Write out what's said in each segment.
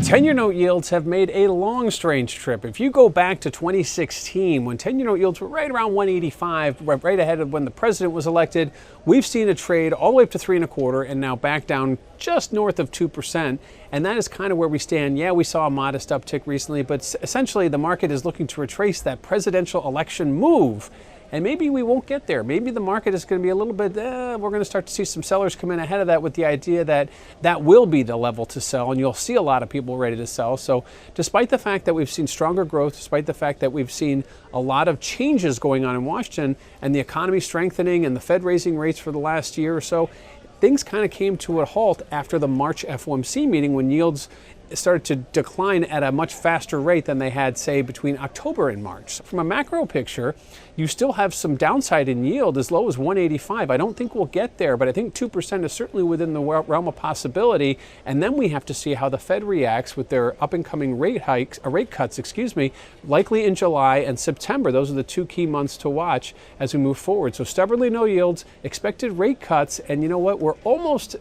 10-year note yields have made a long, strange trip. If you go back to 2016, when 10-year note yields were right around 185, right ahead of when the president was elected, we've seen a trade all the way up to 3.25 and now back down just north of 2%. And that is kind of where we stand. Yeah, we saw a modest uptick recently, but essentially the market is looking to retrace that presidential election move. And maybe we won't get there. Maybe the market is going to be a little bit, we're going to start to see some sellers come in ahead of that with the idea that that will be the level to sell, and you'll see a lot of people ready to sell. So despite the fact that we've seen stronger growth, despite the fact that we've seen a lot of changes going on in Washington and the economy strengthening and the Fed raising rates for the last year or so, things kind of came to a halt after the March FOMC meeting when yields started to decline at a much faster rate than they had, say, between October and March. From a macro picture, you still have some downside in yield as low as 185. I don't think we'll get there, but I think 2% is certainly within the realm of possibility. And then we have to see how the Fed reacts with their up-and-coming rate cuts, likely in July and September. Those are the two key months to watch as we move forward. So stubbornly no yields, expected rate cuts, and you know what? We're almost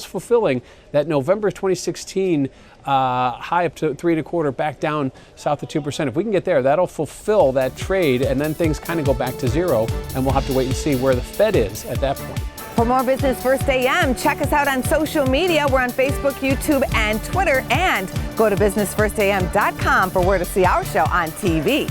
fulfilling that November 2016 high up to 3.25, back down south of 2%. If we can get there, that'll fulfill that trade, and then things kind of go back to zero, and we'll have to wait and see where the Fed is at that point. For more Business First AM, check us out on social media. We're on Facebook, YouTube, and Twitter. And go to businessfirstam.com for where to see our show on TV.